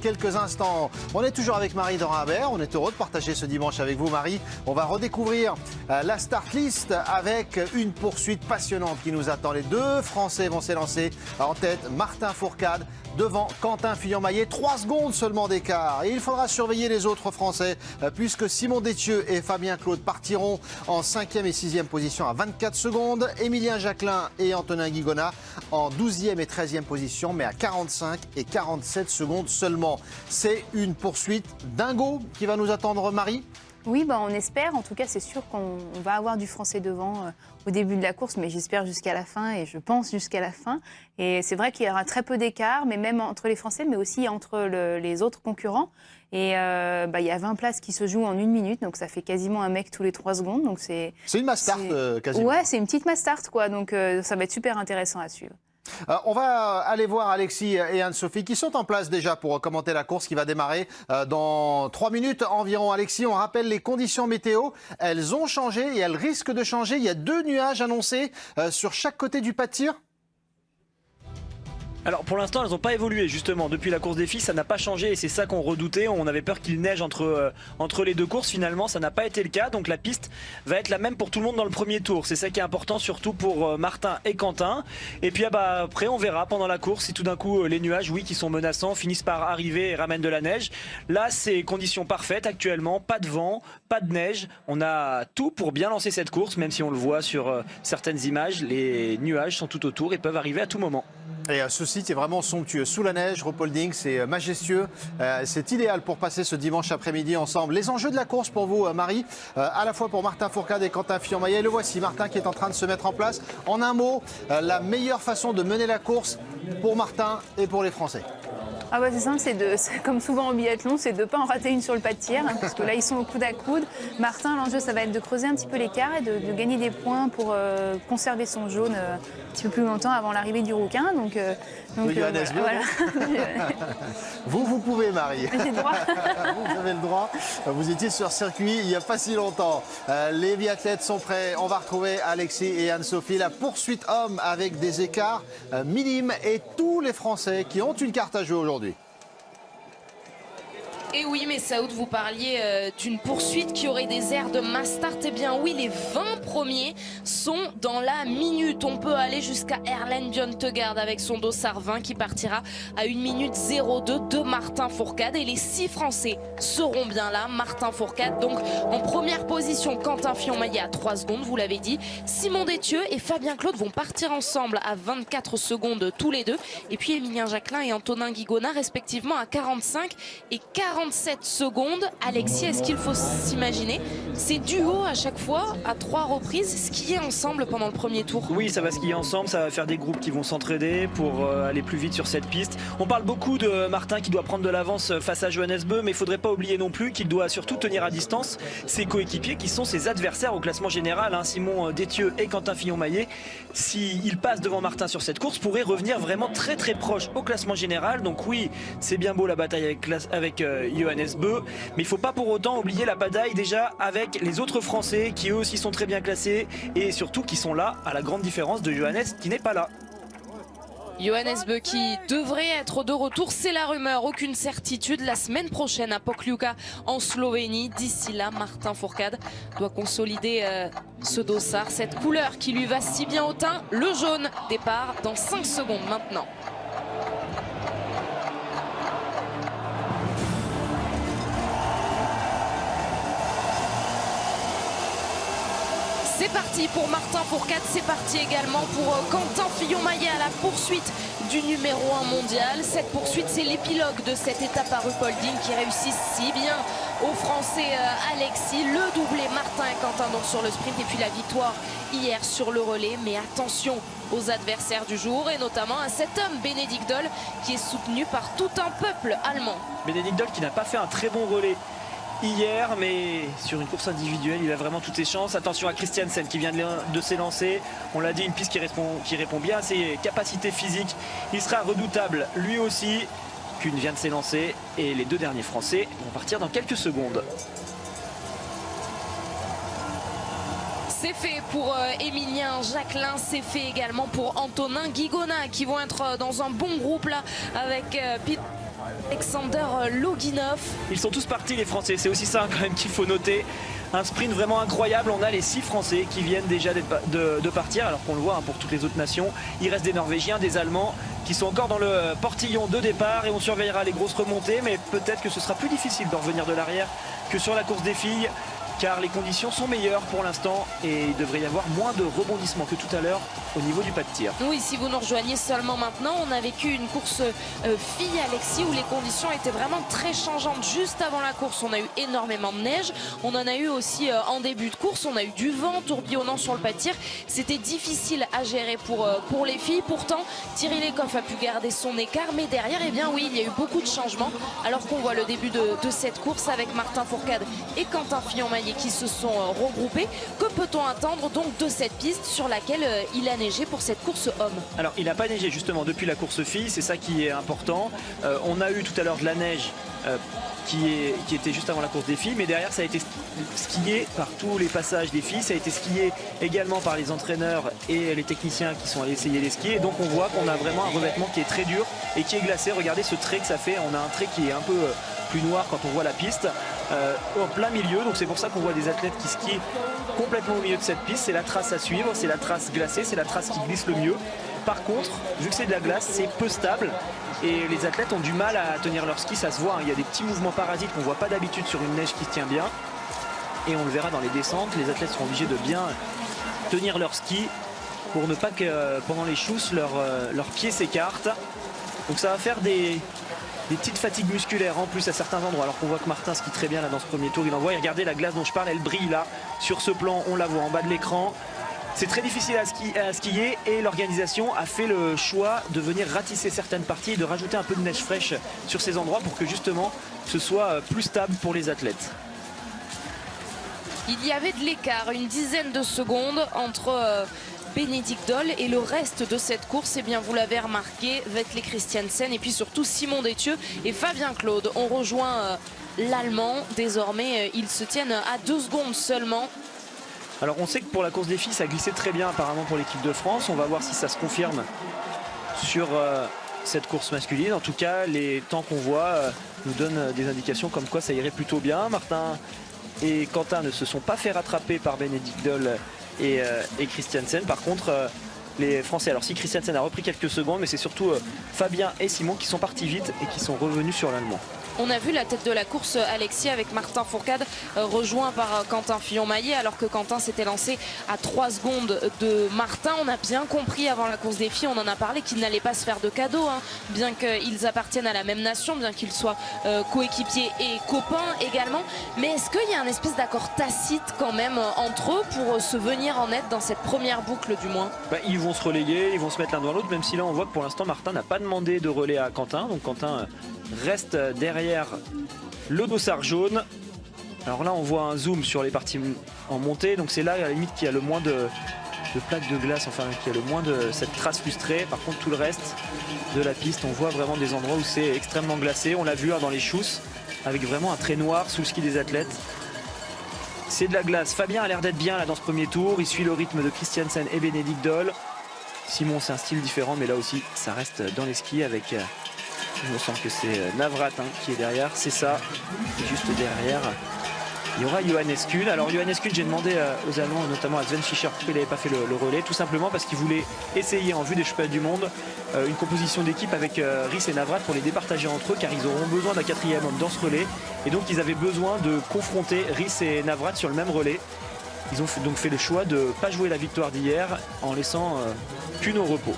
quelques instants. On est toujours avec Marie Dorin-Habert. On est heureux de partager ce dimanche avec vous, Marie. On va redécouvrir la start list avec une poursuite passionnante qui nous attend. Les deux Français vont s'élancer en tête. Martin Fourcade devant Quentin Fillon-Maillet. 3 secondes seulement d'écart. Et il faudra surveiller les autres Français puisque Simon Détieux et Fabien Claude partiront en 5e et 6e position à 24 secondes. Émilien Jacquelin et Antonin Guigonat en 12e et 13e position, mais à 45 et 47 secondes seulement. C'est une poursuite dingo qui va nous attendre, Marie. Oui, on espère. En tout cas, c'est sûr qu'on va avoir du Français devant au début de la course, mais j'espère jusqu'à la fin et je pense jusqu'à la fin. Et c'est vrai qu'il y aura très peu d'écart, mais même entre les Français, mais aussi entre les autres concurrents. Et il y a 20 places qui se jouent en 1 minute, donc ça fait quasiment un mec tous les 3 secondes. Donc c'est une mass start quasiment. Ouais, c'est une petite mass start, quoi. Donc ça va être super intéressant à suivre. On va aller voir Alexis et Anne-Sophie qui sont en place déjà pour commenter la course qui va démarrer dans 3 minutes environ. Alexis, on rappelle les conditions météo. Elles ont changé et elles risquent de changer. Il y a 2 nuages annoncés sur chaque côté du pas de tir. Alors pour l'instant elles n'ont pas évolué justement, depuis la course des filles ça n'a pas changé et c'est ça qu'on redoutait, on avait peur qu'il neige entre les deux courses, finalement ça n'a pas été le cas, donc la piste va être la même pour tout le monde dans le premier tour, c'est ça qui est important surtout pour Martin et Quentin. Et puis après on verra pendant la course si tout d'un coup les nuages, oui qui sont menaçants, finissent par arriver et ramènent de la neige. Là c'est conditions parfaites actuellement, pas de vent, pas de neige, on a tout pour bien lancer cette course, même si on le voit sur certaines images, les nuages sont tout autour et peuvent arriver à tout moment. Et ce site est vraiment somptueux. Sous la neige, Ruhpolding, c'est majestueux. C'est idéal pour passer ce dimanche après-midi ensemble. Les enjeux de la course pour vous, Marie, à la fois pour Martin Fourcade et Quentin Fillon-Maillet. Le voici, Martin qui est en train de se mettre en place. En un mot, la meilleure façon de mener la course pour Martin et pour les Français. Ah c'est simple, c'est comme souvent en biathlon, c'est de ne pas en rater une sur le pas de tir, parce que là ils sont au coude à coude. Martin, l'enjeu ça va être de creuser un petit peu l'écart et de gagner des points pour conserver son jaune un petit peu plus longtemps avant l'arrivée du rouquin. Donc voilà. Vous pouvez, Marie. J'ai le droit. Vous avez le droit. Vous étiez sur circuit il n'y a pas si longtemps. Les biathlètes sont prêts. On va retrouver Alexis et Anne-Sophie. La poursuite homme avec des écarts minimes et tous les Français qui ont une carte à jouer aujourd'hui. Et oui, mais Saoud, vous parliez d'une poursuite qui aurait des airs de mass start. Eh bien oui, les 20 premiers sont dans la minute. On peut aller jusqu'à Erlen Bjørn avec son dossard 20 qui partira à 1 minute 02 de Martin Fourcade. Et les 6 Français seront bien là. Martin Fourcade, donc en première position. Quentin Fillon-Maillet à 3 secondes, vous l'avez dit. Simon Détieux et Fabien Claude vont partir ensemble à 24 secondes tous les deux. Et puis Émilien Jacquelin et Antonin Guigonat respectivement à 45 et 47 secondes. Alexis, est-ce qu'il faut s'imaginer ces duos à chaque fois, à 3 reprises, skier ensemble pendant le premier tour? Oui, ça va skier ensemble, ça va faire des groupes qui vont s'entraider pour aller plus vite sur cette piste. On parle beaucoup de Martin qui doit prendre de l'avance face à Johannes Beu, mais il ne faudrait pas oublier non plus qu'il doit surtout tenir à distance ses coéquipiers qui sont ses adversaires au classement général, Simon Détieux et Quentin Fillon-Maillet. S'il passe devant Martin sur cette course, pourrait revenir vraiment très très proche au classement général. Donc oui, c'est bien beau la bataille avec Johannes Beu, mais il ne faut pas pour autant oublier la bataille déjà avec les autres Français qui eux aussi sont très bien classés et surtout qui sont là, à la grande différence de Johannes qui n'est pas là. Johannes Beu qui devrait être de retour, c'est la rumeur, aucune certitude, la semaine prochaine à Pokljuka en Slovénie. D'ici là, Martin Fourcade doit consolider ce dossard, cette couleur qui lui va si bien au teint, le jaune. Départ dans 5 secondes maintenant. C'est parti pour Martin Fourcade, c'est parti également pour Quentin Fillon-Maillet à la poursuite du numéro 1 mondial. Cette poursuite, c'est l'épilogue de cette étape à Ruhpolding qui réussit si bien aux Français Alexis, le doublé Martin et Quentin donc sur le sprint et puis la victoire hier sur le relais. Mais attention aux adversaires du jour et notamment à cet homme Bénédicte Doll qui est soutenu par tout un peuple allemand. Bénédicte Doll qui n'a pas fait un très bon relais hier, mais sur une course individuelle il a vraiment toutes ses chances. Attention à Christiansen qui vient de s'élancer, on l'a dit, une piste qui répond bien à ses capacités physiques. Il sera redoutable lui aussi. Kuhn vient de s'élancer et les 2 derniers Français vont partir dans quelques secondes. C'est fait pour Émilien Jacquelin, c'est fait également pour Antonin Guigonat qui vont être dans un bon groupe là avec Pete. Alexander Loginov. Ils sont tous partis les Français, c'est aussi ça quand même qu'il faut noter. Un sprint vraiment incroyable, on a les 6 Français qui viennent déjà de partir, alors qu'on le voit pour toutes les autres nations. Il reste des Norvégiens, des Allemands qui sont encore dans le portillon de départ et on surveillera les grosses remontées, mais peut-être que ce sera plus difficile d'en revenir de l'arrière que sur la course des filles, car les conditions sont meilleures pour l'instant et il devrait y avoir moins de rebondissements que tout à l'heure au niveau du pas de tir. Oui, si vous nous rejoignez seulement maintenant, on a vécu une course fille Alexis où les conditions étaient vraiment très changeantes. Juste avant la course, on a eu énormément de neige. On en a eu aussi en début de course. On a eu du vent tourbillonnant sur le pas de tir. C'était difficile à gérer pour les filles. Pourtant, Thierry Lecoff a pu garder son écart. Mais derrière, eh bien oui, il y a eu beaucoup de changements. Alors qu'on voit le début de cette course avec Martin Fourcade et Quentin Fillon-Maillet qui se sont regroupés. Que peut-on attendre donc de cette piste sur laquelle il a neigé pour cette course homme? Alors il n'a pas neigé justement depuis la course fille, c'est ça qui est important. On a eu tout à l'heure de la neige qui était juste avant la course des filles, mais derrière ça a été skié par tous les passages des filles, ça a été skié également par les entraîneurs et les techniciens qui sont allés essayer les skis, et donc on voit qu'on a vraiment un revêtement qui est très dur et qui est glacé. Regardez ce trait que ça fait, on a un trait qui est un peu plus noir quand on voit la piste en plein milieu, donc c'est pour ça qu'on voit des athlètes qui skient complètement au milieu de cette piste. C'est la trace à suivre, c'est la trace glacée, c'est la trace qui glisse le mieux. Par contre, vu que c'est de la glace, c'est peu stable et les athlètes ont du mal à tenir leur ski, ça se voit, hein. Il y a des petits mouvements parasites qu'on ne voit pas d'habitude sur une neige qui tient bien, et on le verra dans les descentes, les athlètes seront obligés de bien tenir leur ski pour ne pas que pendant les chousses leurs pieds s'écartent. Donc ça va faire des petites fatigues musculaires en plus à certains endroits, alors qu'on voit que Martin skie très bien là dans ce premier tour, il envoie, et regardez la glace dont je parle, elle brille là sur ce plan, on la voit en bas de l'écran. C'est très difficile à skier et l'organisation a fait le choix de venir ratisser certaines parties et de rajouter un peu de neige fraîche sur ces endroits pour que justement ce soit plus stable pour les athlètes. Il y avait de l'écart, une dizaine de secondes entre Bénédicte Doll et le reste de cette course. Eh bien, vous l'avez remarqué, Vetle Christiansen et puis surtout Simon Détieux et Fabien Claude ont rejoint l'Allemand. Désormais, ils se tiennent à 2 secondes seulement. Alors on sait que pour la course des filles ça glissait très bien apparemment pour l'équipe de France. On va voir si ça se confirme sur cette course masculine. En tout cas les temps qu'on voit nous donnent des indications comme quoi ça irait plutôt bien. Martin et Quentin ne se sont pas fait rattraper par Bénédicte Doll et Christiansen. Par contre les Français, alors si Christiansen a repris quelques secondes, mais c'est surtout Fabien et Simon qui sont partis vite et qui sont revenus sur l'Allemand. On a vu la tête de la course, Alexis, avec Martin Fourcade rejoint par Quentin Fillon-Maillet, alors que Quentin s'était lancé à 3 secondes de Martin. On a bien compris avant la course des filles, on en a parlé, qu'ils n'allaient pas se faire de cadeaux, hein, bien qu'ils appartiennent à la même nation, bien qu'ils soient coéquipiers et copains également. Mais est-ce qu'il y a un espèce d'accord tacite quand même entre eux pour se venir en aide dans cette première boucle du moins? Ils vont se relayer, ils vont se mettre l'un devant l'autre, même si là on voit que pour l'instant Martin n'a pas demandé de relais à Quentin, donc Quentin reste derrière le dossard jaune. Alors là on voit un zoom sur les parties en montée, donc c'est là à la limite qu'il y a le moins de plaques de glace, enfin qu'il y a le moins de cette trace frustrée. Par contre tout le reste de la piste, on voit vraiment des endroits où c'est extrêmement glacé. On l'a vu dans les chousses avec vraiment un trait noir sous le ski des athlètes. C'est de la glace. Fabien a l'air d'être bien là dans ce premier tour, il suit le rythme de Christiansen et Bénédicte Doll. Simon c'est un style différent, mais là aussi ça reste dans les skis avec il me semble que c'est Navrat qui est derrière, c'est ça, juste derrière. Il y aura Johannes Kuhn. Alors Johannes Kuhn, j'ai demandé aux Allemands, notamment à Sven Fischer, pourquoi il n'avait pas fait le relais, tout simplement parce qu'il voulait essayer en vue des championnats du monde une composition d'équipe avec Rhys et Navrat pour les départager entre eux, car ils auront besoin d'un 4e homme dans ce relais, et donc ils avaient besoin de confronter Rhys et Navrat sur le même relais. Ils ont donc fait le choix de ne pas jouer la victoire d'hier en laissant Kuhn au repos.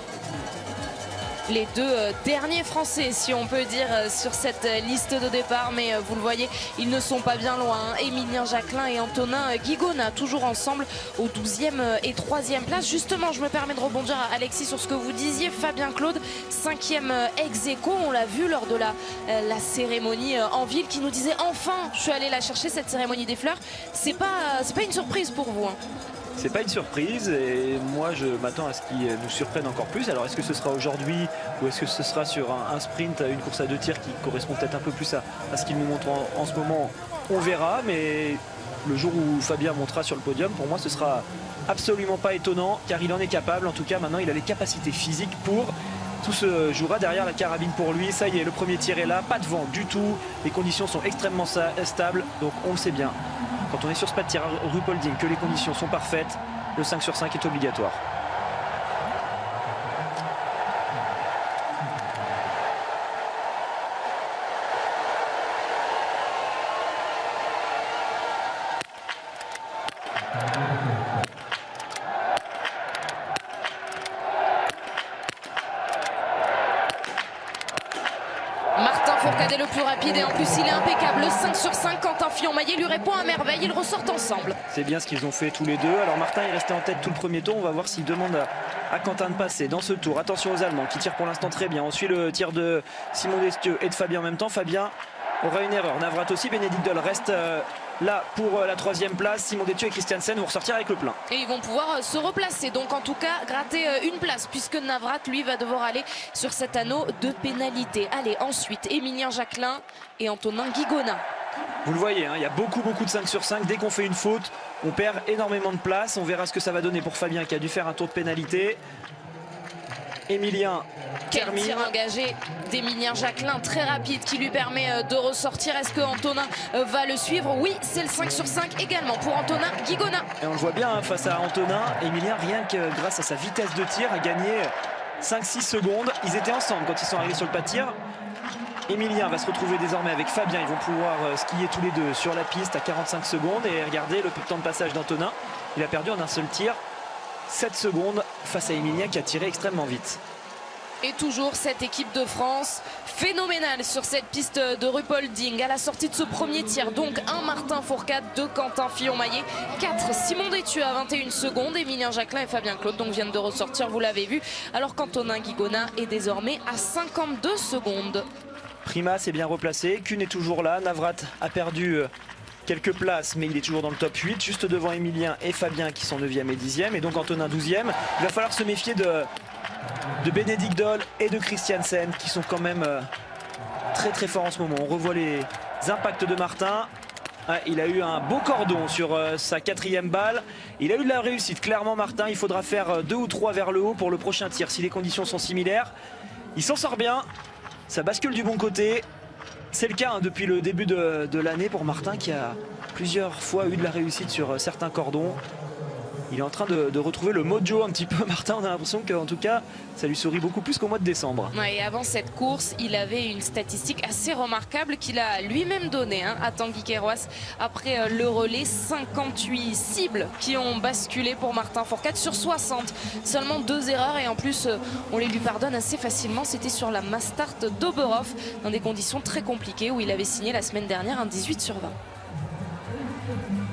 Les 2 derniers Français, si on peut dire, sur cette liste de départ, mais vous le voyez, ils ne sont pas bien loin. Emilien Jacquelin et Antonin Guigona, toujours ensemble aux 12e et 3e place. Justement, je me permets de rebondir, Alexis, sur ce que vous disiez. Fabien Claude, 5e ex aequo, on l'a vu lors de la cérémonie en ville, qui nous disait enfin, je suis allé la chercher, cette cérémonie des fleurs. C'est pas une surprise pour vous, hein. C'est pas une surprise et moi je m'attends à ce qu'ils nous surprennent encore plus. Alors est-ce que ce sera aujourd'hui ou est-ce que ce sera sur un sprint, une course à 2 tirs qui correspond peut-être un peu plus à ce qu'ils nous montrent en ce moment? On verra, mais le jour où Fabien montera sur le podium, pour moi ce sera absolument pas étonnant, car il en est capable. En tout cas maintenant il a les capacités physiques pour Tout se jouera derrière la carabine pour lui. Ça y est, le premier tir est là, pas de vent du tout. Les conditions sont extrêmement stables, donc on le sait bien. Quand on est sur ce pas de tir à Ruhpolding, que les conditions sont parfaites, le 5 sur 5 est obligatoire. Martin Fourcade est le plus rapide et en plus il est impeccable. Le 5 sur 5, Quentin Fillon-Maillet lui répond à merveille. Ils ressortent ensemble. C'est bien ce qu'ils ont fait tous les deux. Alors Martin est resté en tête tout le premier tour. On va voir s'il demande à Quentin de passer dans ce tour. Attention aux Allemands qui tirent pour l'instant très bien. On suit le tir de Simon Destieux et de Fabien en même temps. Fabien aura une erreur. Navrat aussi. Bénédicte Doll reste là pour la 3e place. Simon Destieux et Christiansen vont ressortir avec le plein. Et ils vont pouvoir se replacer. Donc en tout cas gratter une place puisque Navrat lui va devoir aller sur cet anneau de pénalité. Allez, ensuite Émilien Jacquelin et Antonin Guigona. Vous le voyez, hein, il y a beaucoup de 5 sur 5. Dès qu'on fait une faute, on perd énormément de place. On verra ce que ça va donner pour Fabien qui a dû faire un tour de pénalité. Émilien termine. Quel tir engagé d'Émilien Jacquelin, très rapide, qui lui permet de ressortir. Est-ce que Antonin va le suivre? Oui, c'est le 5 sur 5 également pour Antonin Guigona. Et on le voit bien hein, face à Antonin. Émilien, rien que grâce à sa vitesse de tir, a gagné 5-6 secondes. Ils étaient ensemble quand ils sont arrivés sur le pas de tir. Émilien va se retrouver désormais avec Fabien. Ils vont pouvoir skier tous les deux sur la piste à 45 secondes. Et regardez le temps de passage d'Antonin. Il a perdu en un seul tir 7 secondes face à Émilien qui a tiré extrêmement vite. Et toujours cette équipe de France phénoménale sur cette piste de Ruhpolding à la sortie de ce premier tir. Donc un Martin Fourcade, 2 Quentin Fillon-Maillet, 4 Simon Destieux à 21 secondes. Émilien Jacquelin et Fabien Claude donc viennent de ressortir, vous l'avez vu. Alors qu'Antonin Guigona est désormais à 52 secondes. Prima s'est bien replacé, Kuhn est toujours là. Navrat a perdu quelques places, mais il est toujours dans le top 8, juste devant Émilien et Fabien qui sont 9e et 10e. Et donc Antonin 12e. Il va falloir se méfier de Bénédicte Doll et de Christiansen qui sont quand même très forts en ce moment. On revoit les impacts de Martin. Ah, il a eu un beau cordon sur sa 4e balle. Il a eu de la réussite. Clairement Martin, il faudra faire 2 ou 3 vers le haut pour le prochain tir si les conditions sont similaires. Il s'en sort bien. Ça bascule du bon côté. C'est le cas hein, depuis le début de l'année pour Martin qui a plusieurs fois eu de la réussite sur certains cordons. Il est en train de retrouver le mojo un petit peu. Martin, on a l'impression qu'en tout cas, ça lui sourit beaucoup plus qu'au mois de décembre. Ouais, et avant cette course, il avait une statistique assez remarquable qu'il a lui-même donnée hein, à Tanguy Queiroz après le relais. 58 cibles qui ont basculé pour Martin Fourcade sur 60. Seulement 2 erreurs et en plus, on les lui pardonne assez facilement. C'était sur la Mastart d'Oberhof dans des conditions très compliquées où il avait signé la semaine dernière un 18 sur 20.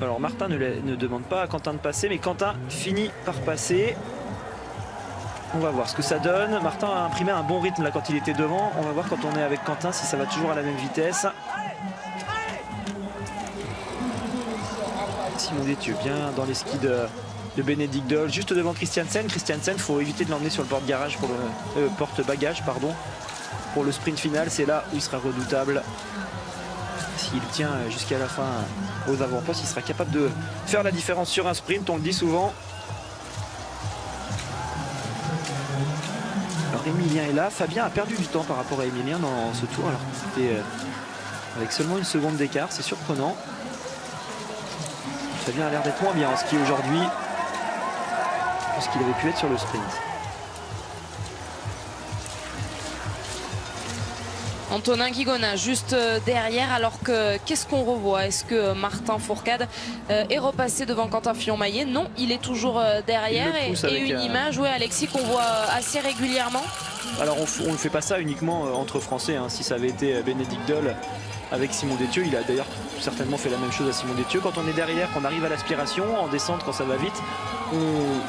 Alors Martin ne demande pas à Quentin de passer, mais Quentin finit par passer. On va voir ce que ça donne. Martin a imprimé un bon rythme là quand il était devant. On va voir quand on est avec Quentin si ça va toujours à la même vitesse. Simon Destieux bien dans les skis de Bénédicte Doll, juste devant Christiansen. Christiansen, il faut éviter de l'emmener sur le porte-garage pour le porte-bagage pardon. Pour le sprint final, c'est là où il sera redoutable. S'il tient jusqu'à la fin aux avant-postes, il sera capable de faire la différence sur un sprint, on le dit souvent. Alors Émilien est là, Fabien a perdu du temps par rapport à Émilien dans ce tour, alors qu'il était avec seulement 1 seconde d'écart, c'est surprenant. Fabien a l'air d'être moins bien en ski aujourd'hui que ce qu'il avait pu être sur le sprint. Antonin Guigona juste derrière, alors que qu'est-ce qu'on revoit? Est-ce que Martin Fourcade est repassé devant Quentin Fillon-Maillet? Non, il est toujours derrière et une image, ouais, Alexis, qu'on voit assez régulièrement. Alors on ne fait pas ça uniquement entre Français, hein. Si ça avait été Bénédicte Doll avec Simon Destieux, il a d'ailleurs certainement fait la même chose à Simon Destieux. Quand on est derrière, qu'on arrive à l'aspiration, en descente quand ça va vite,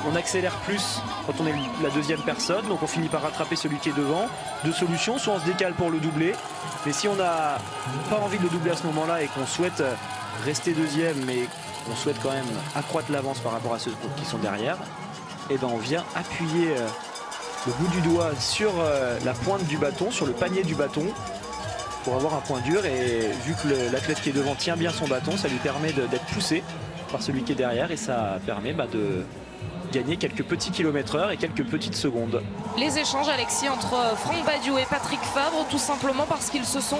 on accélère plus quand on est la 2e personne, donc on finit par rattraper celui qui est devant. 2 solutions, soit on se décale pour le doubler, mais si on n'a pas envie de le doubler à ce moment-là et qu'on souhaite rester 2e, mais on souhaite quand même accroître l'avance par rapport à ceux qui sont derrière, et ben on vient appuyer le bout du doigt sur la pointe du bâton, sur le panier du bâton, pour avoir un point dur. Et vu que l'athlète qui est devant tient bien son bâton, ça lui permet d'être poussé par celui qui est derrière, et ça permet de gagner quelques petits kilomètres-heure et quelques petites secondes. Les échanges, Alexis, entre Franck Badiou et Patrick Fabre, tout simplement parce qu'ils se sont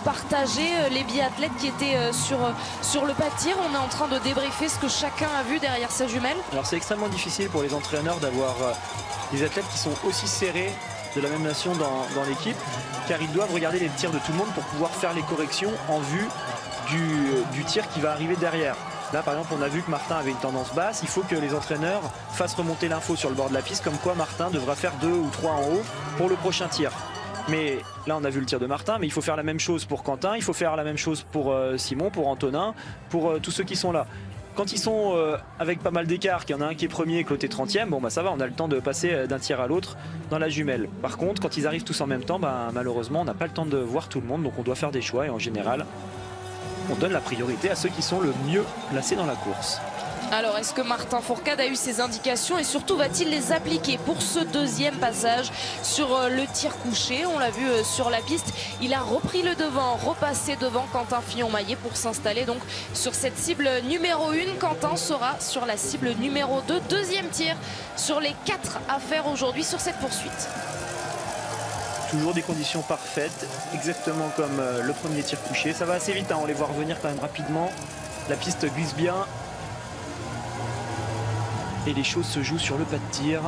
partagés les biathlètes qui étaient sur le pas de tir. On est en train de débriefer ce que chacun a vu derrière sa jumelle. Alors c'est extrêmement difficile pour les entraîneurs d'avoir des athlètes qui sont aussi serrés de la même nation dans l'équipe, car ils doivent regarder les tirs de tout le monde pour pouvoir faire les corrections en vue du tir qui va arriver derrière. Là par exemple on a vu que Martin avait une tendance basse, il faut que les entraîneurs fassent remonter l'info sur le bord de la piste comme quoi Martin devra faire 2 ou 3 en haut pour le prochain tir. Mais là on a vu le tir de Martin, mais il faut faire la même chose pour Quentin, il faut faire la même chose pour Simon, pour Antonin, pour tous ceux qui sont là. Quand ils sont avec pas mal d'écart, qu'il y en a un qui est premier et que l'autre est 30e, bon bah ça va, on a le temps de passer d'un tir à l'autre dans la jumelle. Par contre quand ils arrivent tous en même temps, bah, malheureusement on n'a pas le temps de voir tout le monde, donc on doit faire des choix et en général on donne la priorité à ceux qui sont le mieux placés dans la course. Alors, est-ce que Martin Fourcade a eu ses indications et surtout va-t-il les appliquer pour ce deuxième passage sur le tir couché? On l'a vu sur la piste, il a repris le devant, repassé devant Quentin Fillon-Maillet pour s'installer donc sur cette cible numéro 1. Quentin sera sur la cible numéro 2, deuxième tir sur les 4 à faire aujourd'hui sur cette poursuite. Toujours des conditions parfaites, exactement comme le premier tir couché. Ça va assez vite, hein, on les voit revenir quand même rapidement. La piste glisse bien. Et les choses se jouent sur le pas de tir.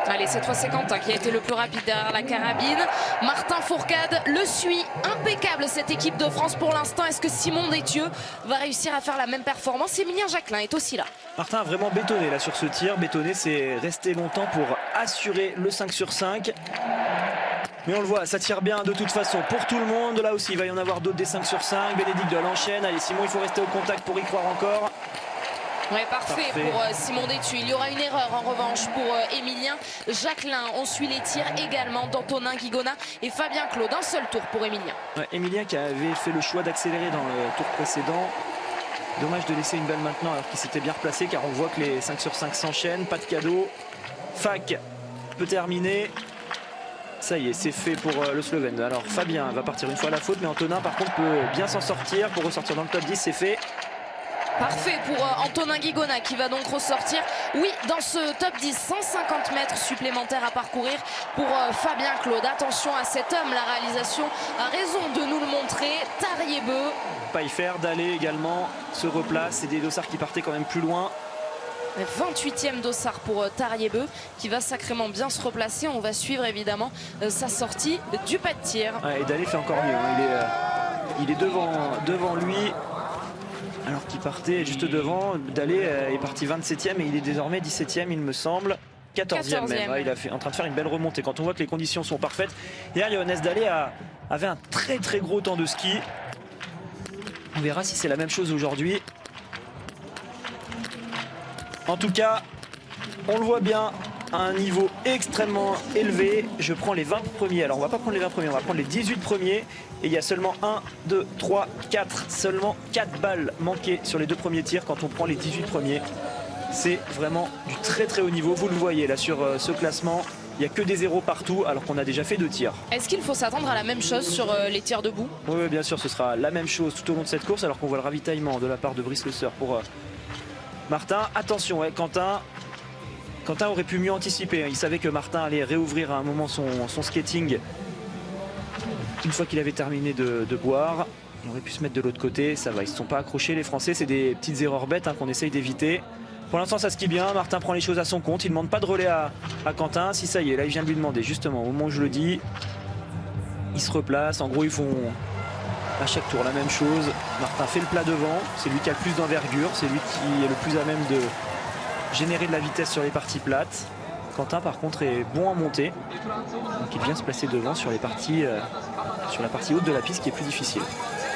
Allez, cette fois c'est Quentin qui a été le plus rapide derrière la carabine. Martin Fourcade le suit, impeccable cette équipe de France pour l'instant. Est-ce que Simon Détieux va réussir à faire la même performance? Émilien Jacquelin est aussi là. Martin a vraiment bétonné là sur ce tir. Bétonné, c'est rester longtemps pour assurer le 5 sur 5. Mais on le voit, ça tire bien de toute façon pour tout le monde. Là aussi, il va y en avoir d'autres des 5 sur 5. Bénédicte de l'enchaîne. Allez, Simon, il faut rester au contact pour y croire encore. Ouais, parfait pour Simon Détieux. Il y aura une erreur en revanche pour Émilien Jacquelin. On suit les tirs également d'Antonin Guigona et Fabien Claude. Un seul tour pour Émilien. Ouais, Émilien qui avait fait le choix d'accélérer dans le tour précédent. Dommage de laisser une balle maintenant alors qu'il s'était bien replacé, car on voit que les 5 sur 5 s'enchaînent. Pas de cadeau. Fac peut terminer. Ça y est, c'est fait pour le Slovène. Alors Fabien va partir une fois à la faute, mais Antonin par contre peut bien s'en sortir pour ressortir dans le top 10. C'est fait. Parfait pour Antonin Guigona qui va donc ressortir, oui, dans ce top 10, 150 mètres supplémentaires à parcourir pour Fabien Claude. Attention à cet homme, la réalisation a raison de nous le montrer. Tariebeu. Paifer, Dalé également se replace. C'est des dossards qui partaient quand même plus loin. 28e dossard pour Tariebeu qui va sacrément bien se replacer. On va suivre évidemment sa sortie du pas de tir. Ouais, et Dalé fait encore mieux, hein. Il est devant lui. Alors qu'il partait juste devant, Dalé est parti 27e et il est désormais 17e il me semble. 14e même, ouais, il est en train de faire une belle remontée. Quand on voit que les conditions sont parfaites. Hier, Johannes Dalé avait un très gros temps de ski. On verra si c'est la même chose aujourd'hui. En tout cas, on le voit bien, à un niveau extrêmement élevé. Je prends les 20 premiers. Alors on va pas prendre les 20 premiers, on va prendre les 18 premiers. Et il y a seulement 1, 2, 3, 4, seulement 4 balles manquées sur les 2 premiers tirs quand on prend les 18 premiers. C'est vraiment du très haut niveau. Vous le voyez là sur ce classement. Il n'y a que des zéros partout alors qu'on a déjà fait 2 tirs. Est-ce qu'il faut s'attendre à la même chose sur les tirs debout? Oui, bien sûr, ce sera la même chose tout au long de cette course alors qu'on voit le ravitaillement de la part de Brice Le Seur pour Martin. Attention, ouais, Quentin aurait pu mieux anticiper. Il savait que Martin allait réouvrir à un moment son skating. Une fois qu'il avait terminé de boire, il aurait pu se mettre de l'autre côté. Ça va, ils ne se sont pas accrochés les Français. C'est des petites erreurs bêtes qu'on essaye d'éviter. Pour l'instant ça skie bien, Martin prend les choses à son compte. Il ne demande pas de relais à Quentin. Si ça y est, là il vient de lui demander justement au moment où je le dis. Il se replace, en gros ils font à chaque tour la même chose. Martin fait le plat devant, c'est lui qui a le plus d'envergure. C'est lui qui est le plus à même de générer de la vitesse sur les parties plates. Quentin par contre est bon en montée, donc il vient se placer devant sur la partie haute de la piste qui est plus difficile.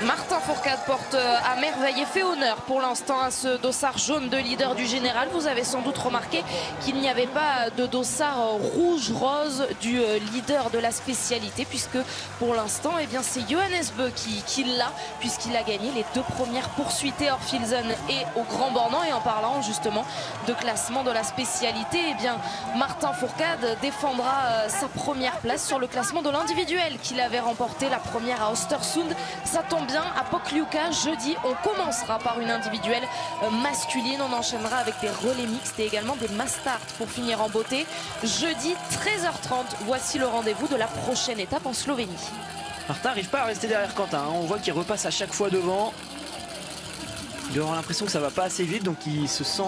Martin Fourcade porte à merveille et fait honneur pour l'instant à ce dossard jaune de leader du général. Vous avez sans doute remarqué qu'il n'y avait pas de dossard rouge-rose du leader de la spécialité, puisque pour l'instant eh bien c'est Johannes Bö qui l'a, puisqu'il a gagné les 2 premières poursuites hors Filzen et au Grand Bornand. Et en parlant justement de classement de la spécialité, eh bien Martin Fourcade défendra sa première place sur le classement de l'individuel qu'il avait remporté la première à Östersund. Ça tombe bien, à Pokljuka jeudi on commencera par une individuelle masculine, on enchaînera avec des relais mixtes et également des mass start pour finir en beauté. Jeudi 13h30, voici le rendez-vous de la prochaine étape en Slovénie. Martin n'arrive pas à rester derrière Quentin, hein. On voit qu'il repasse à chaque fois devant. Il doit avoir l'impression que ça va pas assez vite, donc il se sent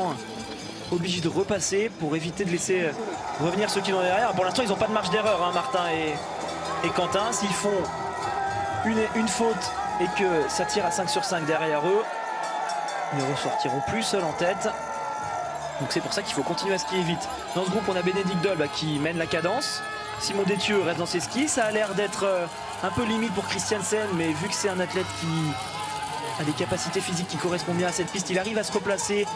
obligé de repasser pour éviter de laisser revenir ceux qui sont derrière. Pour l'instant ils n'ont pas de marge d'erreur, hein, Martin et Quentin. S'ils font une faute et que ça tire à 5 sur 5 derrière eux, ils ne ressortiront plus seuls en tête. Donc c'est pour ça qu'il faut continuer à skier vite. Dans ce groupe on a Bénédicte Doll qui mène la cadence. Simon Détieux reste dans ses skis. Ça a l'air d'être un peu limite pour Christiansen, mais vu que c'est un athlète qui a des capacités physiques qui correspondent bien à cette piste, il arrive à se replacer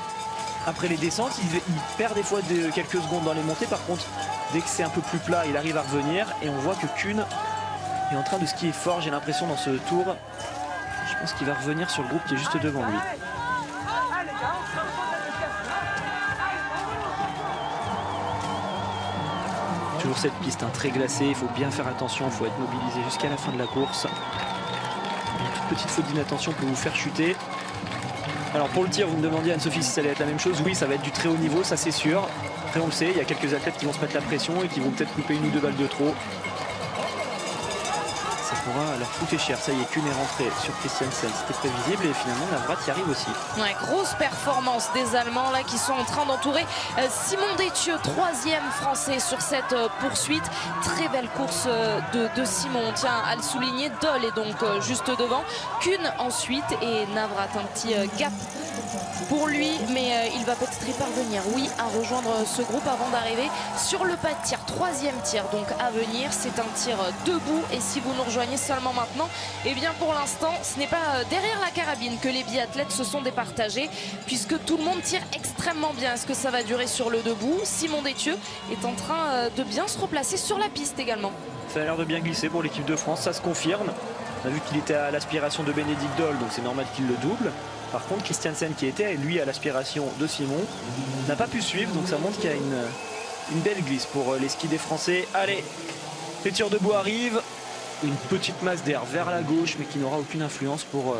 après les descentes. Il perd des fois quelques secondes dans les montées. Par contre, dès que c'est un peu plus plat, il arrive à revenir. Et on voit que Kuhn est en train de skier fort, j'ai l'impression, dans ce tour. Je pense qu'il va revenir sur le groupe qui est juste devant lui. Toujours cette piste, hein, très glacée, il faut bien faire attention, il faut être mobilisé jusqu'à la fin de la course. Une toute petite faute d'inattention peut vous faire chuter. Alors pour le tir, vous me demandiez Anne-Sophie si ça allait être la même chose. Oui, ça va être du très haut niveau, ça c'est sûr. Après on le sait, il y a quelques athlètes qui vont se mettre la pression et qui vont peut-être couper 1 ou 2 balles de trop. Ça pourra leur coûter cher. Ça y est, Kuhn est rentré sur Christiansen, c'était prévisible et finalement Navrat y arrive aussi. Ouais, grosse performance des Allemands là qui sont en train d'entourer Simon Détieux, 3e français sur cette poursuite. Très belle course de Simon, on tient à le souligner. Doll est donc juste devant, Kuhn ensuite et Navrat un petit gap pour lui, mais il va peut-être y parvenir, oui, à rejoindre ce groupe avant d'arriver sur le pas de tir. 3e tir donc à venir, c'est un tir debout et si vous nous rejoignez seulement maintenant, et bien pour l'instant ce n'est pas derrière la carabine que les biathlètes se sont départagés, puisque tout le monde tire extrêmement bien. Est-ce que ça va durer sur le debout? Simon Détieux est en train de bien se replacer sur la piste également. Ça a l'air de bien glisser pour l'équipe de France, ça se confirme. On a vu qu'il était à l'aspiration de Bénédicte Doll, donc c'est normal qu'il le double. Par contre, Christiansen qui était lui à l'aspiration de Simon n'a pas pu suivre, donc ça montre qu'il y a une belle glisse pour les skis des Français. Allez, les tirs debout arrivent. Une petite masse d'air vers la gauche, mais qui n'aura aucune influence pour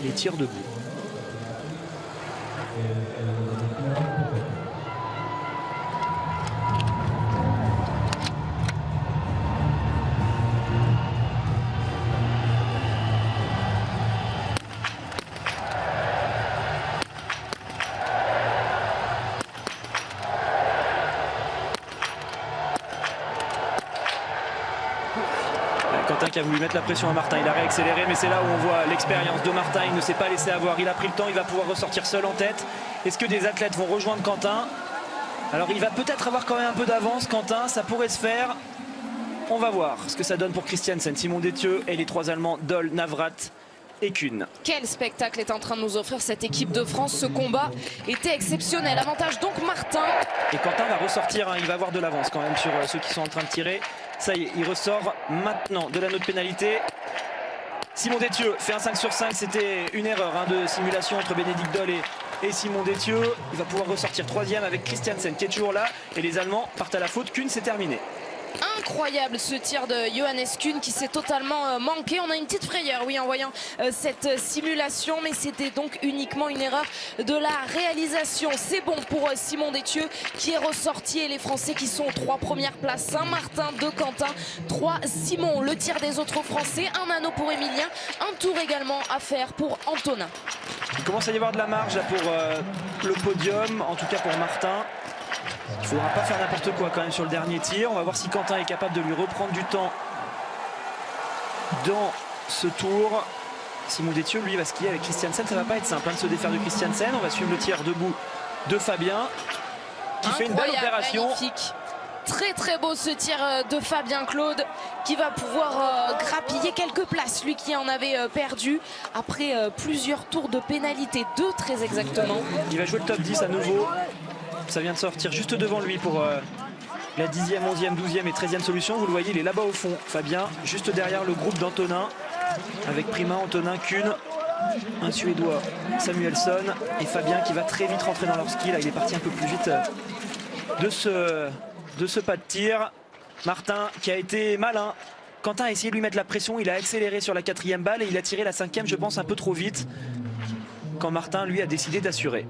les tirs debout. Quentin qui a voulu mettre la pression à Martin, il a réaccéléré, mais c'est là où on voit l'expérience de Martin. Il ne s'est pas laissé avoir, il a pris le temps, il va pouvoir ressortir seul en tête. Est-ce que des athlètes vont rejoindre Quentin? Alors il va peut-être avoir quand même un peu d'avance, Quentin, ça pourrait se faire. On va voir ce que ça donne pour Christiansen, Simon Détieux et les 3 Allemands, Doll, Navrat et Kuhn. Quel spectacle est en train de nous offrir cette équipe de France. Ce combat était exceptionnel. Avantage donc Martin. Et Quentin va ressortir, hein, il va avoir de l'avance quand même sur ceux qui sont en train de tirer. Ça y est, il ressort maintenant de la note pénalité. Simon Détieux fait un 5 sur 5, c'était une erreur de simulation entre Bénédicte Doll et Simon Détieux. Il va pouvoir ressortir 3e avec Christiansen qui est toujours là. Et les Allemands partent à la faute, Kuhn, c'est terminé. Incroyable ce tir de Johannes Kuhn qui s'est totalement manqué. On a une petite frayeur, oui, en voyant cette simulation, mais c'était donc uniquement une erreur de la réalisation. C'est bon pour Simon Détieux qui est ressorti et les Français qui sont aux 3 premières places. Saint-Martin, 2 Quentin, 3 Simon. Le tir des autres Français, un anneau pour Emilien, un tour également à faire pour Antonin. Il commence à y avoir de la marge là, pour le podium, en tout cas pour Martin. Il ne faudra pas faire n'importe quoi quand même sur le dernier tir. On va voir si Quentin est capable de lui reprendre du temps dans ce tour. Simon Détieux, lui, va skier avec Christiansen. Ça ne va pas être simple de se défaire de Christiansen. On va suivre le tir debout de Fabien qui fait une belle opération. Magnifique. Très très beau ce tir de Fabien Claude qui va pouvoir grappiller quelques places, lui qui en avait perdu après plusieurs tours de pénalité, 2 très exactement. Il va jouer le top 10 à nouveau. Ça vient de sortir juste devant lui pour la 10e, 11e, 12e et 13e solution. Vous le voyez, il est là-bas au fond, Fabien, juste derrière le groupe d'Antonin, avec Prima, Antonin, Kuhn, un Suédois, Samuelsson, et Fabien qui va très vite rentrer dans leur ski. Là, il est parti un peu plus vite de ce pas de tir. Martin qui a été malin. Quentin a essayé de lui mettre la pression, il a accéléré sur la 4e balle et il a tiré la 5e, je pense, un peu trop vite, quand Martin, lui, a décidé d'assurer.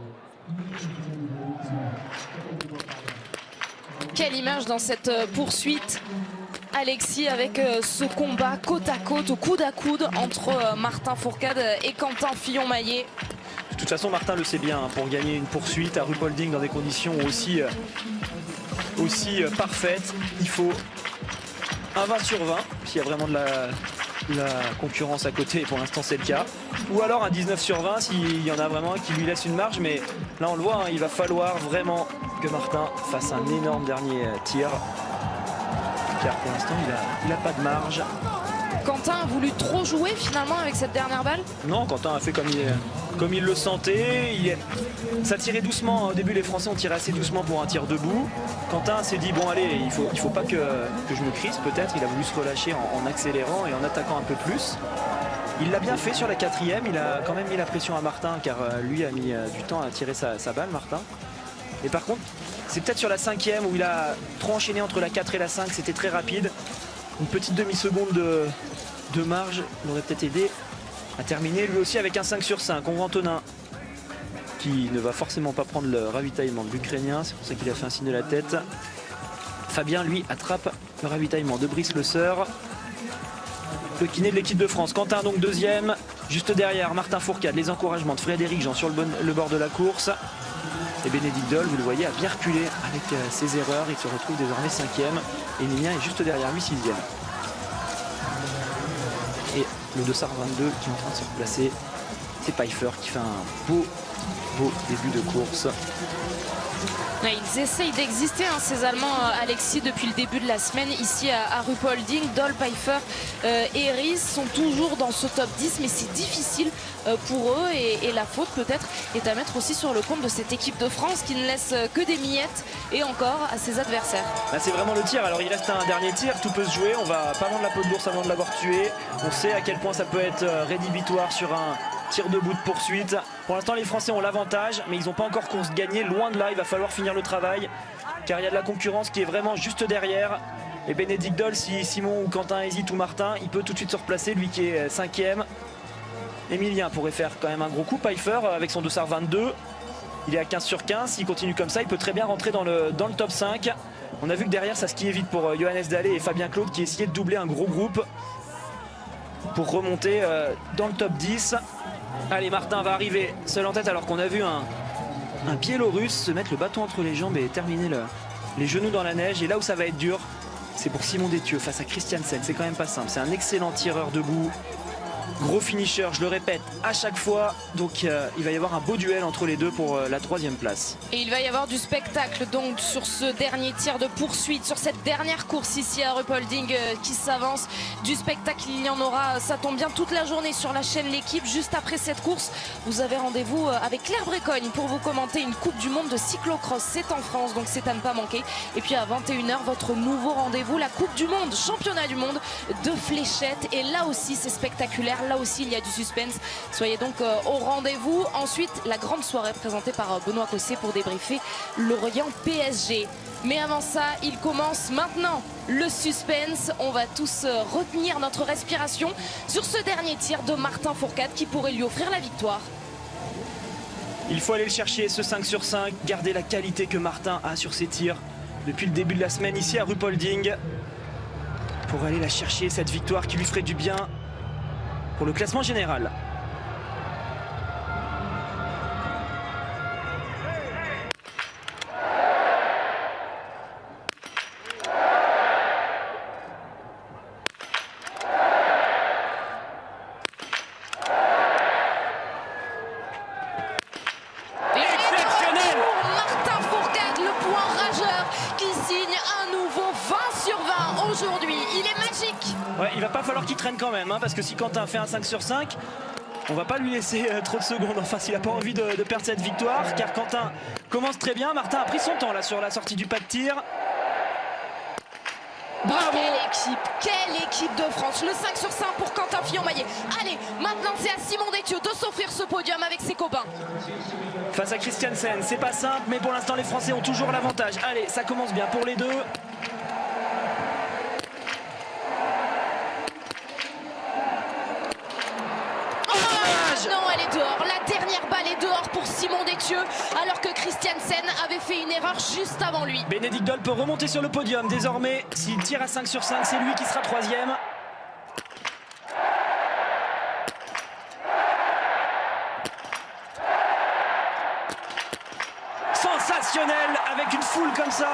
Quelle image dans cette poursuite, Alexis, avec ce combat côte à côte, au coude à coude entre Martin Fourcade et Quentin Fillon-Maillet. De toute façon, Martin le sait bien, hein, pour gagner une poursuite à Ruhpolding dans des conditions aussi parfaites, il faut un 20 sur 20, s'il y a vraiment de la concurrence à côté, et pour l'instant c'est le cas. Ou alors un 19 sur 20 s'il y en a vraiment un qui lui laisse une marge, mais là on le voit, hein, il va falloir vraiment que Martin fasse un énorme dernier tir, car pour l'instant il a pas de marge. Quentin a voulu trop jouer finalement avec cette dernière balle? Non, Quentin a fait comme il le sentait. Ça tirait doucement. Au début, les Français ont tiré assez doucement pour un tir debout. Quentin s'est dit, bon allez, il faut pas que je me crispe peut-être. Il a voulu se relâcher en accélérant et en attaquant un peu plus. Il l'a bien fait sur la 4e. Il a quand même mis la pression à Martin, car lui a mis du temps à tirer sa balle, Martin. Et par contre, c'est peut-être sur la 5e où il a trop enchaîné entre la 4 et la 5. C'était très rapide. Une petite demi-seconde de marge l'aurait peut-être aidé à terminer lui aussi avec un 5 sur 5. On voit Antonin qui ne va forcément pas prendre le ravitaillement de l'Ukrainien, c'est pour ça qu'il a fait un signe de la tête. Fabien, lui, attrape le ravitaillement de Brice Le Seur, le kiné de l'équipe de France. Quentin donc 2e, juste derrière Martin Fourcade, les encouragements de Frédéric Jean sur le bord de la course. Et Bénédicte Doll, vous le voyez, a bien reculé avec ses erreurs. Il se retrouve désormais 5e. Et Emilien est juste derrière lui, 6e. Et le Dossard 22 qui est en train de se replacer. C'est Pfeiffer qui fait un beau début de course. Ouais, ils essayent d'exister, hein, ces Allemands, Alexis, depuis le début de la semaine ici à Ruhpolding. Doll, Pfeiffer et Ries sont toujours dans ce top 10, mais c'est difficile pour eux et la faute peut-être est à mettre aussi sur le compte de cette équipe de France qui ne laisse que des miettes et encore à ses adversaires. Là, c'est vraiment le tir. Alors il reste un dernier tir, tout peut se jouer. On va pas vendre la peau de l'ours avant de l'avoir tué. On sait à quel point ça peut être rédhibitoire sur un tir debout de poursuite. Pour l'instant, les Français ont l'avantage, mais ils n'ont pas encore gagné. Loin de là, il va falloir finir le travail, car il y a de la concurrence qui est vraiment juste derrière. Et Bénédicte Doll, si Simon ou Quentin hésite ou Martin, il peut tout de suite se replacer, lui qui est 5e. Emilien pourrait faire quand même un gros coup. Pfeiffer avec son Dossard 22, il est à 15 sur 15. S'il continue comme ça, il peut très bien rentrer dans le top 5. On a vu que derrière, ça skiait vite pour Johannes Dallet et Fabien Claude qui essayaient de doubler un gros groupe pour remonter dans le top 10. Allez, Martin va arriver seul en tête alors qu'on a vu un Biélorusse se mettre le bâton entre les jambes et terminer les genoux dans la neige. Et là où ça va être dur, c'est pour Simon Détieux face à Christiansen. C'est quand même pas simple. C'est un excellent tireur debout. Gros finisher, je le répète à chaque fois. Donc il va y avoir un beau duel entre les deux pour la 3e place. Et il va y avoir du spectacle donc sur ce dernier tir de poursuite, sur cette dernière course ici à Ruhpolding qui s'avance. Du spectacle, il y en aura, ça tombe bien, toute la journée sur la chaîne L'équipe. Juste après cette course, vous avez rendez-vous avec Claire Brécogne pour vous commenter une Coupe du Monde de cyclocross. C'est en France, donc c'est à ne pas manquer. Et puis à 21h, votre nouveau rendez-vous, la Coupe du Monde, championnat du monde de fléchettes. Et là aussi, c'est spectaculaire. Là aussi, il y a du suspense. Soyez donc au rendez-vous. Ensuite, la grande soirée présentée par Benoît Cosset pour débriefer Lorient PSG. Mais avant ça, il commence maintenant le suspense. On va tous retenir notre respiration sur ce dernier tir de Martin Fourcade qui pourrait lui offrir la victoire. Il faut aller le chercher, ce 5 sur 5, garder la qualité que Martin a sur ses tirs depuis le début de la semaine ici à Ruhpolding, pour aller la chercher, cette victoire qui lui ferait du bien pour le classement général. Martin Fourcade, le point rageur qui signe un nouveau Ouais, il va pas falloir qu'il traîne quand même, hein, parce que si Quentin fait un 5 sur 5, on va pas lui laisser trop de secondes. Enfin, s'il n'a pas envie de perdre cette victoire, car Quentin commence très bien. Martin a pris son temps là sur la sortie du pas de tir. Bravo! Quelle équipe de France. Le 5 sur 5 pour Quentin Fillon-Maillet. Allez, maintenant c'est à Simon Détieux de s'offrir ce podium avec ses copains. Face à Christiansen, c'est pas simple, mais pour l'instant les Français ont toujours l'avantage. Allez, ça commence bien pour les deux. Non, elle est dehors. La dernière balle est dehors pour Simon Détieux, alors que Christiansen avait fait une erreur juste avant lui. Bénédicte Doll peut remonter sur le podium. Désormais, s'il tire à 5 sur 5, c'est lui qui sera troisième. Sensationnel avec une foule comme ça.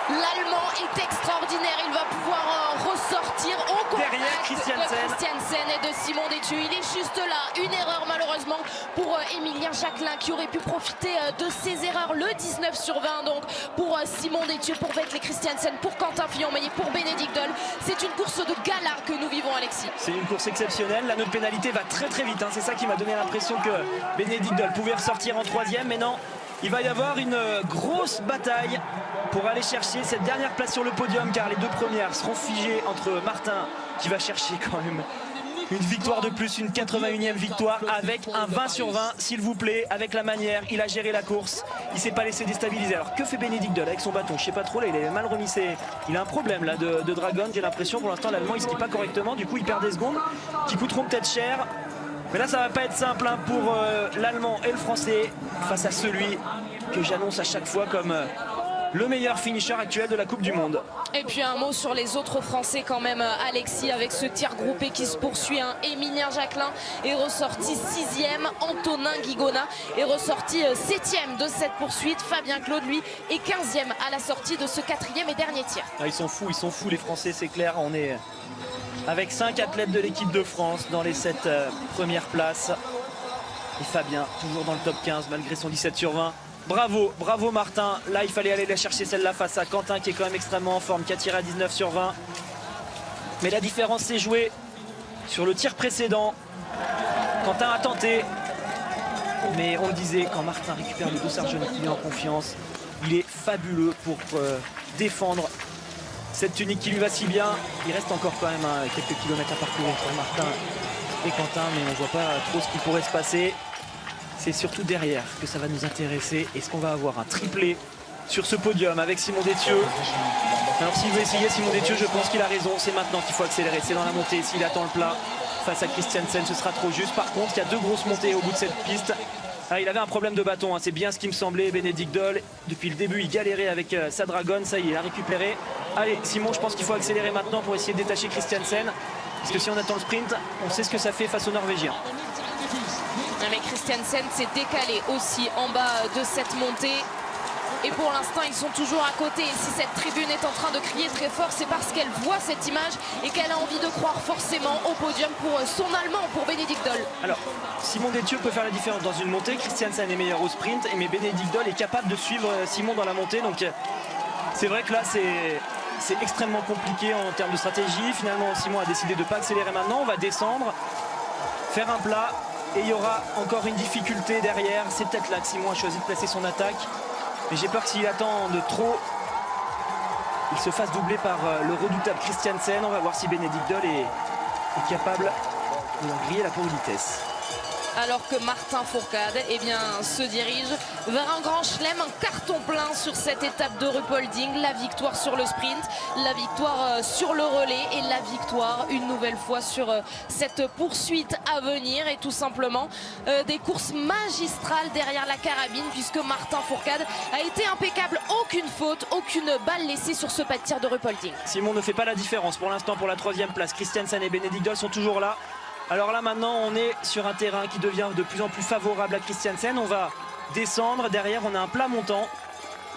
L'Allemand est extraordinaire, il va pouvoir ressortir au contact derrière Christiansen et de Simon Détieux. Il est juste là, une erreur malheureusement pour Émilien Jacquelin qui aurait pu profiter de ses erreurs. Le 19 sur 20 donc pour Simon Détieux, pour Vetley Christiansen, pour Quentin Fillon-Maillet, pour Bénédicte Doll. C'est une course de gala que nous vivons, Alexis. C'est une course exceptionnelle, la note pénalité va très très vite, hein. C'est ça qui m'a donné l'impression que Bénédicte Doll pouvait ressortir en troisième, mais non. Il va y avoir une grosse bataille pour aller chercher cette dernière place sur le podium, car les deux premières seront figées entre Martin, qui va chercher quand même une victoire de plus, une 81e victoire avec un 20 sur 20, s'il vous plaît, avec la manière. Il a géré la course, il s'est pas laissé déstabiliser. Alors que fait Bénédicte Doll avec son bâton? Je sais pas trop, là il est mal remis il a un problème là de dragon, j'ai l'impression. Pour l'instant l'Allemand il skie pas correctement, du coup il perd des secondes qui coûteront peut-être cher. Mais là ça va pas être simple, hein, pour l'Allemand et le Français face à celui que j'annonce à chaque fois comme le meilleur finisher actuel de la Coupe du Monde. Et puis un mot sur les autres Français quand même, Alexis, avec ce tir groupé qui se poursuit. Émilien Jacquelin est ressorti 6e, Antonin Guigona est ressorti 7e de cette poursuite. Fabien Claude, lui, est 15e à la sortie de ce 4e et dernier tir. Ah, ils sont fous les Français, c'est clair. On est avec 5 athlètes de l'équipe de France dans les 7 premières places. Et Fabien, toujours dans le top 15 malgré son 17 sur 20. Bravo, bravo Martin. Là, il fallait aller la chercher celle-là face à Quentin qui est quand même extrêmement en forme, qui a tiré à 19 sur 20. Mais la différence s'est jouée sur le tir précédent. Quentin a tenté. Mais on le disait, quand Martin récupère le dossard jaune, il est en confiance. Il est fabuleux pour défendre cette tunique qui lui va si bien. Il reste encore quand même quelques kilomètres à parcourir pour Martin et Quentin, mais on ne voit pas trop ce qui pourrait se passer. C'est surtout derrière que ça va nous intéresser. Est-ce qu'on va avoir un triplé sur ce podium avec Simon Détieux? Alors s'il veut essayer Simon Détieux, je pense qu'il a raison. C'est maintenant qu'il faut accélérer. C'est dans la montée. S'il attend le plat face à Christiansen, ce sera trop juste. Par contre, il y a deux grosses montées au bout de cette piste. Ah, il avait un problème de bâton, hein. C'est bien ce qui me semblait. Bénédicte Doll, depuis le début, il galérait avec sa dragonne. Ça y est, il a récupéré. Allez, Simon, je pense qu'il faut accélérer maintenant pour essayer de détacher Christiansen. Parce que si on attend le sprint, on sait ce que ça fait face aux Norvégiens. Mais Christiansen s'est décalé aussi en bas de cette montée. Et pour l'instant, ils sont toujours à côté. Et si cette tribune est en train de crier très fort, c'est parce qu'elle voit cette image et qu'elle a envie de croire forcément au podium pour son Allemand, pour Bénédicte Doll. Alors, Simon Détieux peut faire la différence dans une montée. Christiansen est meilleur au sprint, mais Bénédicte Doll est capable de suivre Simon dans la montée. Donc, c'est vrai que là, c'est extrêmement compliqué en termes de stratégie. Finalement, Simon a décidé de ne pas accélérer maintenant. On va descendre, faire un plat. Et il y aura encore une difficulté derrière. C'est peut-être là que Simon a choisi de placer son attaque. Mais j'ai peur que s'il attend de trop, il se fasse doubler par le redoutable Christiansen. On va voir si Bénédicte Doll est capable de leur griller la politesse. Alors que Martin Fourcade se dirige vers un grand chelem, un carton plein sur cette étape de Ruhpolding. La victoire sur le sprint, la victoire sur le relais et la victoire une nouvelle fois sur cette poursuite à venir. Et tout simplement des courses magistrales derrière la carabine, puisque Martin Fourcade a été impeccable. Aucune faute, aucune balle laissée sur ce pas de tir de Ruhpolding. Simon ne fait pas la différence pour l'instant pour la 3e place. Christiansen et Bénédicte Doll sont toujours là. Alors là maintenant on est sur un terrain qui devient de plus en plus favorable à Christiansen. On va descendre, derrière on a un plat montant.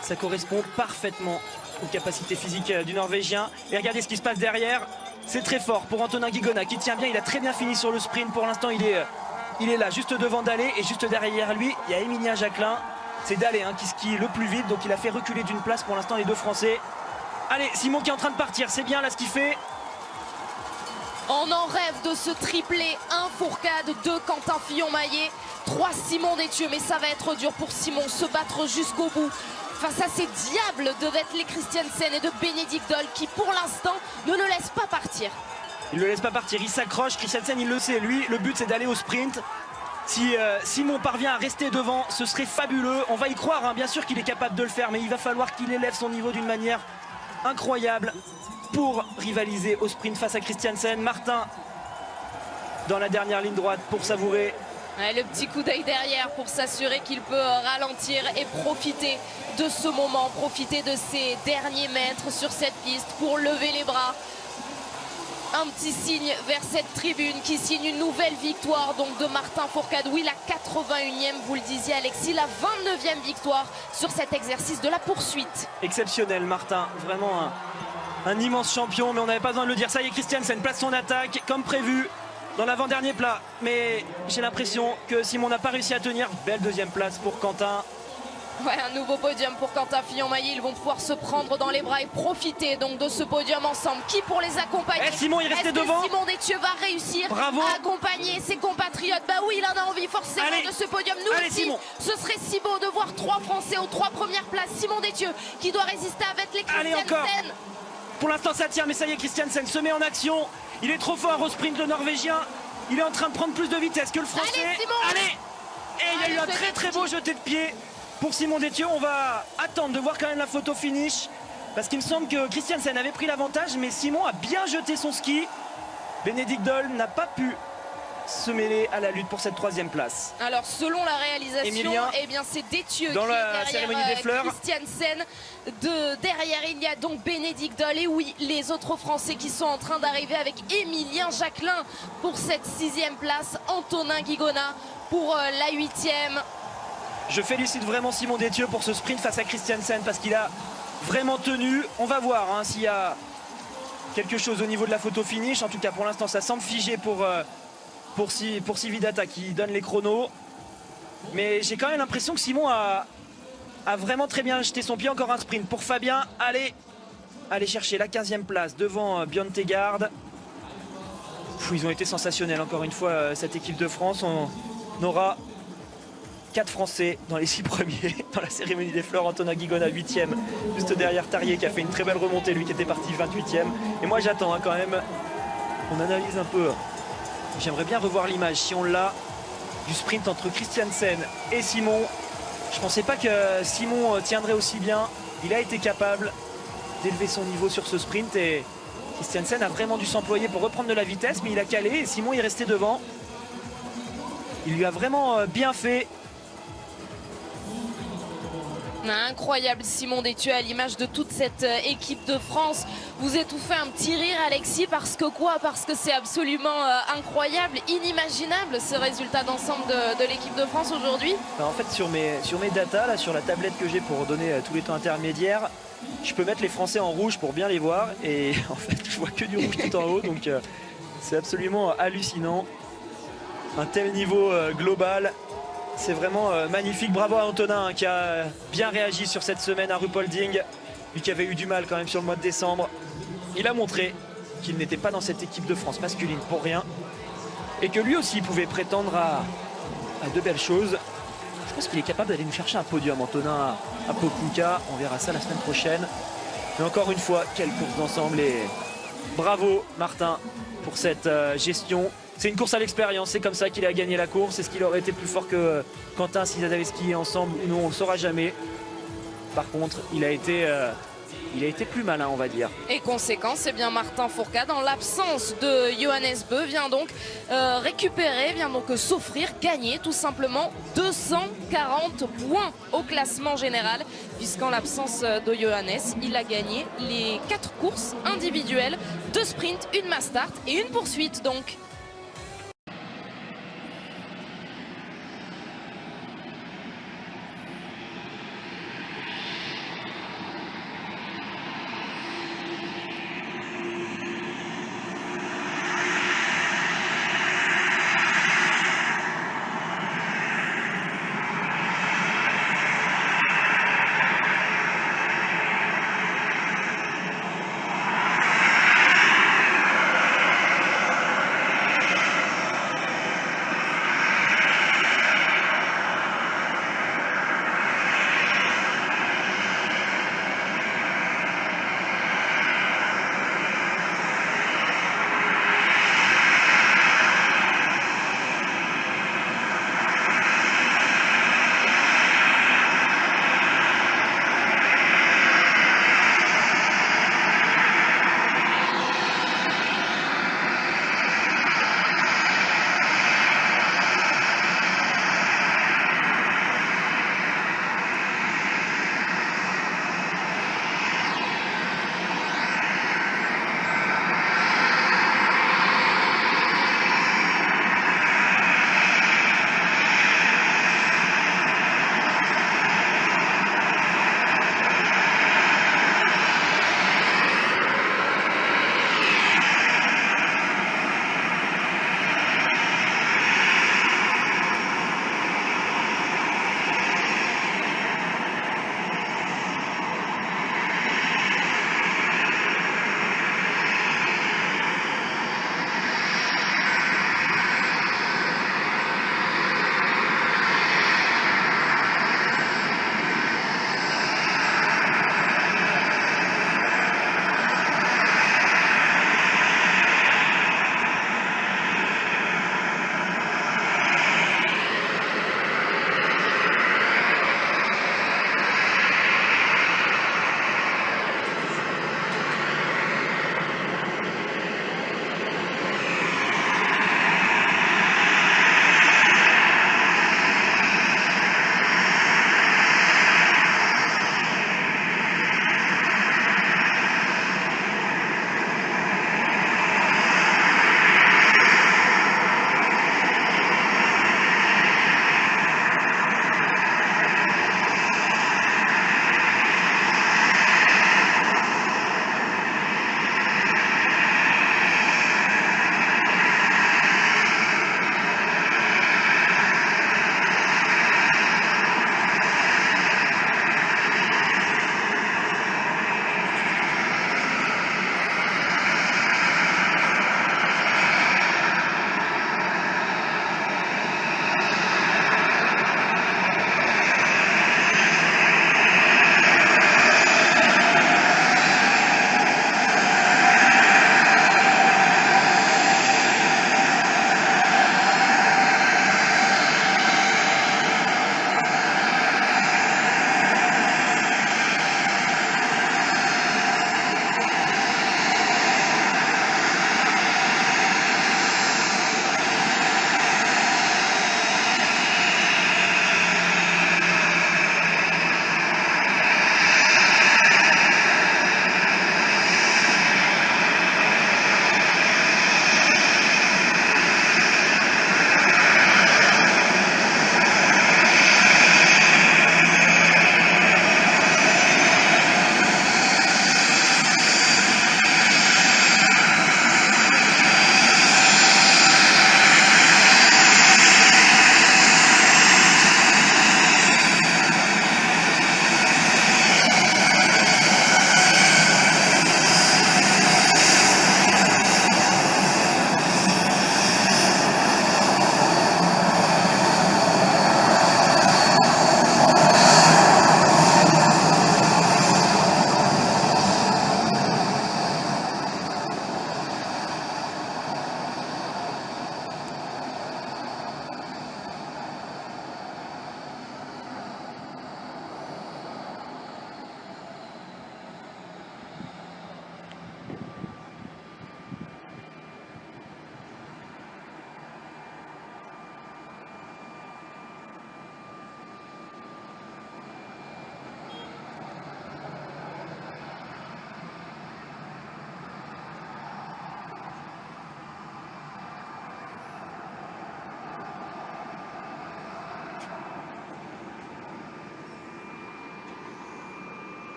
Ça correspond parfaitement aux capacités physiques du Norvégien. Et regardez ce qui se passe derrière. C'est très fort pour Antonin Guigona qui tient bien. Il a très bien fini sur le sprint. Pour l'instant il est là juste devant Dalé. Et juste derrière lui il y a Émilien Jacquelin. C'est Dalé qui skie le plus vite. Donc il a fait reculer d'une place pour l'instant les deux Français. Allez, Simon qui est en train de partir. C'est bien là ce qu'il fait. On en rêve de ce triplé, 1 Fourcade, 2 Quentin Fillon-Maillet, 3 Simon Détieux. Mais ça va être dur pour Simon, se battre jusqu'au bout face à ces diables de Vetley Christiansen et de Bénédicte Doll qui pour l'instant ne le laissent pas partir. Il ne le laisse pas partir, il s'accroche, Christiansen il le sait, lui le but c'est d'aller au sprint. Si Simon parvient à rester devant, ce serait fabuleux. On va y croire, hein. Bien sûr qu'il est capable de le faire, mais il va falloir qu'il élève son niveau d'une manière incroyable pour rivaliser au sprint face à Christiansen. Martin dans la dernière ligne droite pour savourer. Ouais, le petit coup d'œil derrière pour s'assurer qu'il peut ralentir et profiter de ce moment, profiter de ces derniers mètres sur cette piste pour lever les bras. Un petit signe vers cette tribune qui signe une nouvelle victoire donc de Martin Fourcade. Oui, la 81e, vous le disiez Alexis, la 29e victoire sur cet exercice de la poursuite. Exceptionnel Martin, vraiment un immense champion, mais on n'avait pas besoin de le dire. Ça y est, Christiansen place son attaque comme prévu dans l'avant-dernier plat. Mais j'ai l'impression que Simon n'a pas réussi à tenir. Belle deuxième place pour Quentin. Ouais, un nouveau podium pour Quentin Fillon-Maillet. Ils vont pouvoir se prendre dans les bras et profiter donc de ce podium ensemble. Qui pour les accompagner? Simon, il restait devant. Simon Détieux va réussir à accompagner ses compatriotes? Bah oui, il en a envie forcément de ce podium. Nous aussi, Simon. Ce serait si beau de voir 3 Français aux 3 premières places. Simon Détieux qui doit résister à Vetley Christiansen. Pour l'instant ça tient, mais ça y est, Christiansen se met en action. Il est trop fort au sprint, le Norvégien. Il est en train de prendre plus de vitesse que le Français. Allez, Simon. Et il y a eu un très beau jeté de pied pour Simon Détieux. On va attendre de voir quand même la photo finish, parce qu'il me semble que Christiansen avait pris l'avantage, mais Simon a bien jeté son ski. Bénédicte Doll n'a pas pu se mêler à la lutte pour cette 3e place. Alors selon la réalisation, Emilien, eh bien c'est Détieux dans qui la est cérémonie derrière des fleurs. Christiansen. Derrière il y a donc Bénédicte Doll et oui, les autres Français qui sont en train d'arriver avec Emilien Jacquelin pour cette 6e place, Antonin Guigona pour la 8e. Je félicite vraiment Simon Détieux pour ce sprint face à Christiansen, parce qu'il a vraiment tenu. On va voir hein, s'il y a quelque chose au niveau de la photo finish. En tout cas pour l'instant ça semble figé pour Cividata qui donne les chronos. Mais j'ai quand même l'impression que Simon a vraiment très bien jeté son pied. Encore un sprint pour Fabien. Allez chercher la 15e place devant Björn Tegard. Ils ont été sensationnels encore une fois cette équipe de France. On aura 4 Français dans les 6 premiers dans la cérémonie des fleurs. Antonin Guigona 8e, juste derrière Tarier qui a fait une très belle remontée, lui qui était parti 28e. Et moi j'attends hein, quand même. On analyse un peu. J'aimerais bien revoir l'image, si on l'a, du sprint entre Christiansen et Simon. Je ne pensais pas que Simon tiendrait aussi bien. Il a été capable d'élever son niveau sur ce sprint et Christiansen a vraiment dû s'employer pour reprendre de la vitesse, mais il a calé et Simon est resté devant. Il lui a vraiment bien fait. Incroyable Simon Détieux à l'image de toute cette équipe de France. Vous étouffez un petit rire Alexis, parce que quoi? Parce que c'est absolument incroyable, inimaginable ce résultat d'ensemble de l'équipe de France aujourd'hui. En fait sur mes datas, là, sur la tablette que j'ai pour donner tous les temps intermédiaires, je peux mettre les Français en rouge pour bien les voir et en fait je vois que du rouge tout en haut, donc c'est absolument hallucinant. Un tel niveau global. C'est vraiment magnifique. Bravo à Antonin hein, qui a bien réagi sur cette semaine à Ruhpolding. Lui qui avait eu du mal quand même sur le mois de décembre. Il a montré qu'il n'était pas dans cette équipe de France masculine pour rien. Et que lui aussi pouvait prétendre à de belles choses. Je pense qu'il est capable d'aller nous chercher un podium, Antonin, à Pokljuka. On verra ça la semaine prochaine. Mais encore une fois, quelle course d'ensemble. Et bravo Martin pour cette gestion. C'est une course à l'expérience, c'est comme ça qu'il a gagné la course. Est-ce qu'il aurait été plus fort que Quentin s'ils avaient skié ensemble ou non? On ne le saura jamais. Par contre, il a été plus malin, on va dire. Et conséquence, c'est bien Martin Fourcade, en l'absence de Johannes Beu, vient donc récupérer, vient donc s'offrir, gagner tout simplement 240 points au classement général. Puisqu'en l'absence de Johannes, il a gagné les 4 courses individuelles, 2 sprints, une mass start et une poursuite donc.